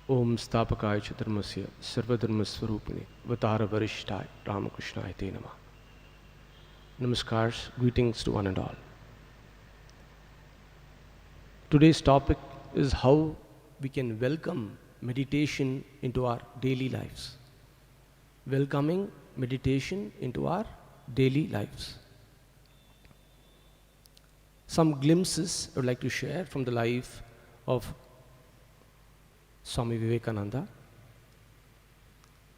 ओम स्थापकाय च धर्मस्य सर्वधर्मस्वरूपिणे अवतार वरिष्ठाय रामकृष्णाय ते नमः. Namaskars, greetings to one and all. Today's topic is how we can welcome meditation into our daily lives. Welcoming meditation into our daily lives. Some glimpses I would like to share from the life of Swami Vivekananda.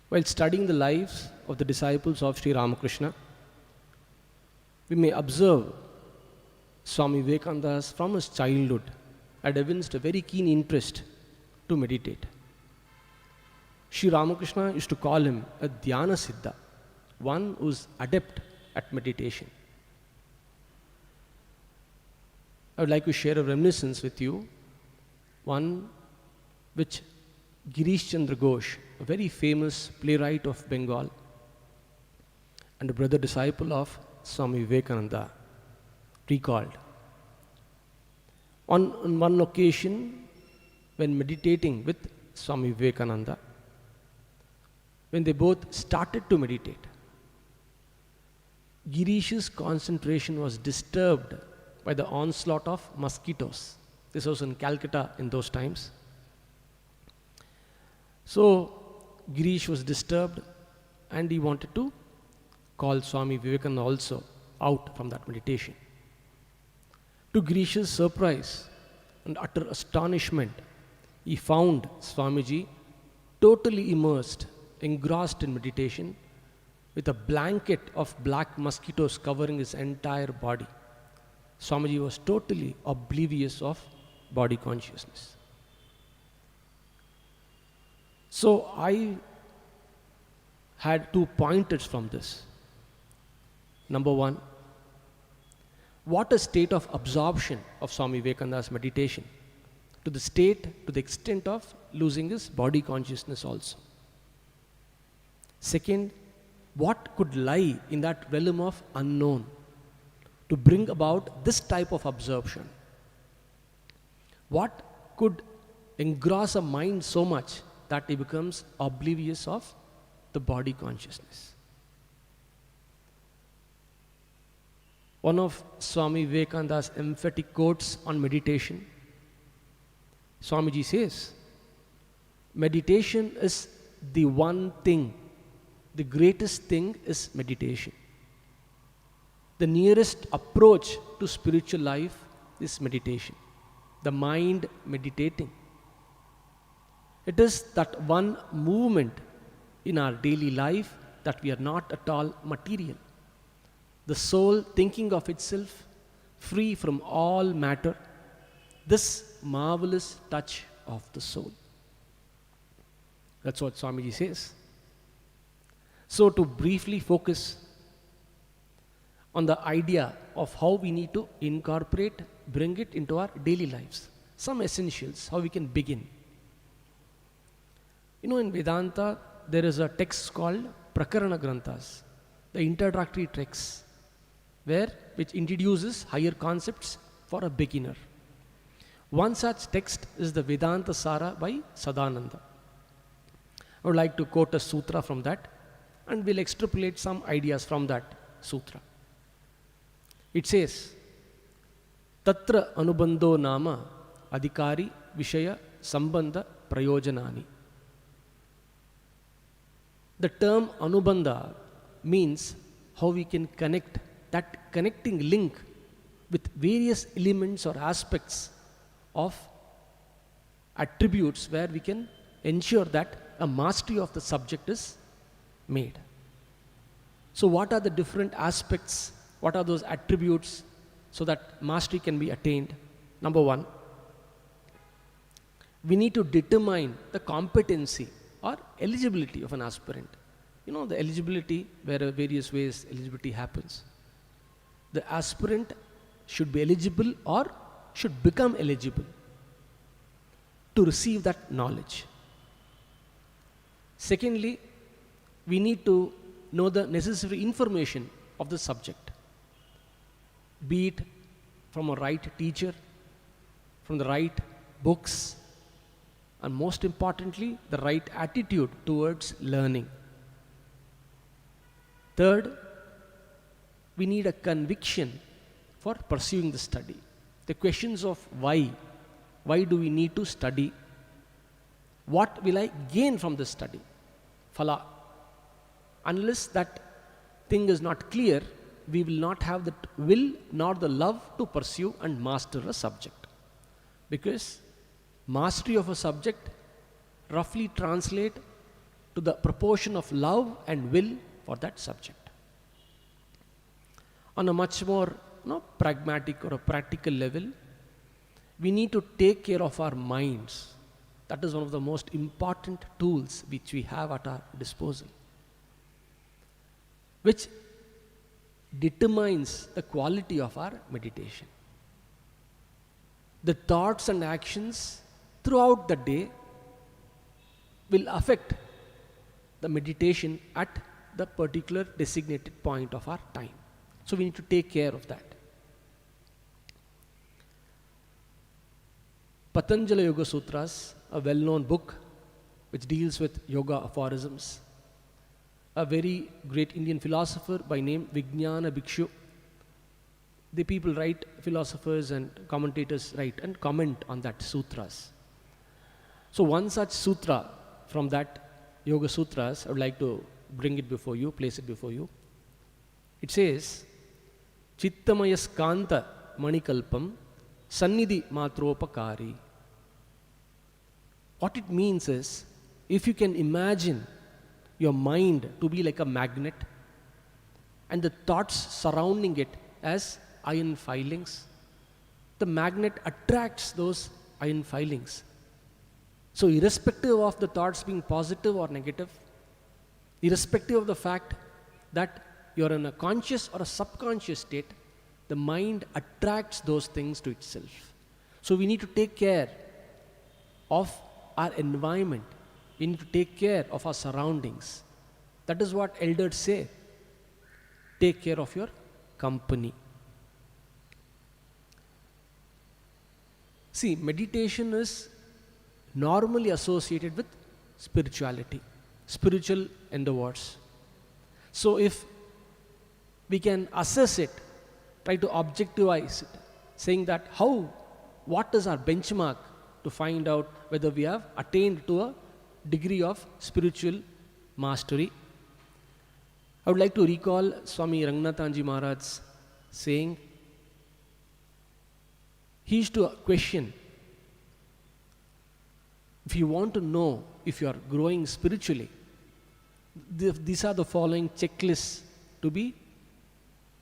While studying the lives of the disciples of Sri Ramakrishna, we may observe Swami Vivekananda from his childhood had evinced a very keen interest to meditate. Sri Ramakrishna used to call him a Dhyana Siddha, one who is adept at meditation. I would like to share a reminiscence with you, one which Girish Chandra Ghosh, a very famous playwright of Bengal and a brother disciple of Swami Vivekananda, recalled. On one occasion, when meditating with Swami Vivekananda, when they both started to meditate, Girish's concentration was disturbed by the onslaught of mosquitoes. This was in Calcutta in those times. So Girish was disturbed and he wanted to call Swami Vivekananda also out from that meditation. To Girish's surprise and utter astonishment, he found Swamiji totally immersed, engrossed in meditation, with a blanket of black mosquitoes covering his entire body. Swamiji was totally oblivious of body consciousness. So I had 2 pointers from this. Number one, what a state of absorption of Swami Vivekananda's meditation, to the extent of losing his body consciousness also. Second, what could lie in that realm of unknown to bring about this type of absorption? What could engross a mind so much that he becomes oblivious of the body consciousness? One of Swami Vivekananda's emphatic quotes on meditation, Swamiji says, meditation is the one thing, the greatest thing is meditation. The nearest approach to spiritual life is meditation, the mind meditating. It is that one movement in our daily life that we are not at all material. The soul thinking of itself, free from all matter, this marvelous touch of the soul. That's what Swamiji says. So to briefly focus on the idea of how we need to incorporate, bring it into our daily lives. Some essentials, how we can begin. You know, in Vedanta, there is a text called Prakarana Granthas, the introductory texts, which introduces higher concepts for a beginner. One such text is the Vedanta Sara by Sadananda. I would like to quote a sutra from that, and we'll extrapolate some ideas from that sutra. It says, Tatra anubandho nama adhikari vishaya sambandha prayojanani. The term anubandha means how we can connect, that connecting link with various elements or aspects of attributes where we can ensure that a mastery of the subject is made. So what are the different aspects? What are those attributes so that mastery can be attained? Number one, we need to determine the competency or eligibility of an aspirant. You know, the eligibility, where various ways eligibility happens. The aspirant should be eligible or should become eligible to receive that knowledge. Secondly, we need to know the necessary information of the subject, be it from a right teacher, from the right books, and most importantly, the right attitude towards learning. Third, we need a conviction for pursuing the study. The questions of why. Why do we need to study? What will I gain from this study? Phala. Unless that thing is not clear, we will not have the will nor the love to pursue and master a subject. Because mastery of a subject roughly translate to the proportion of love and will for that subject. On a much more pragmatic or a practical level, we need to take care of our minds. That is one of the most important tools which we have at our disposal, which determines the quality of our meditation. The thoughts and actions throughout the day will affect the meditation at the particular designated point of our time. So we need to take care of that. Patanjali Yoga Sutras, a well-known book which deals with yoga aphorisms. A very great Indian philosopher by name Vijnana Bhikshu. The people write, philosophers and commentators write and comment on that sutras. So one such sutra from that Yoga Sutras, I would like to bring it before you, place it before you. It says, Chittamaya skanta manikalpam sannidhi matropakari. What it means is, if you can imagine your mind to be like a magnet and the thoughts surrounding it as iron filings, the magnet attracts those iron filings. So irrespective of the thoughts being positive or negative, irrespective of the fact that you're in a conscious or a subconscious state, the mind attracts those things to itself. So we need to take care of our environment. We need to take care of our surroundings. That is what elders say. Take care of your company. See, meditation is normally associated with spirituality, spiritual endeavors. So if we can assess it, try to objectivize it, saying that what is our benchmark to find out whether we have attained to a degree of spiritual mastery. I would like to recall Swami Ranganathanji Maharaj's saying. He used to question, if you want to know if you are growing spiritually, these are the following checklists to be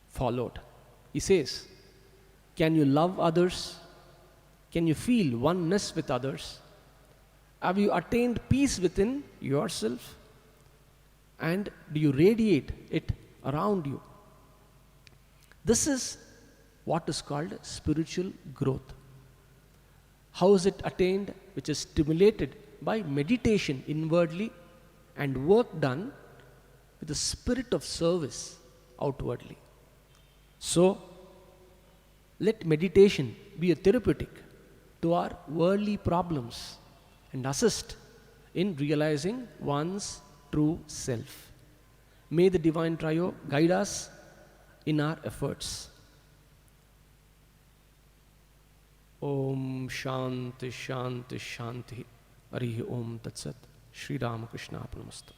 followed. He says, can you love others? Can you feel oneness with others? Have you attained peace within yourself? And do you radiate it around you? This is what is called spiritual growth. How is it attained? Which is stimulated by meditation inwardly and work done with the spirit of service outwardly. So, let meditation be a therapeutic to our worldly problems and assist in realizing one's true self. May the Divine Trio guide us in our efforts. Om Shanti Shanti Shanti. Harihi Om Tat Sat. Shri Ramakrishna Arpanamastu.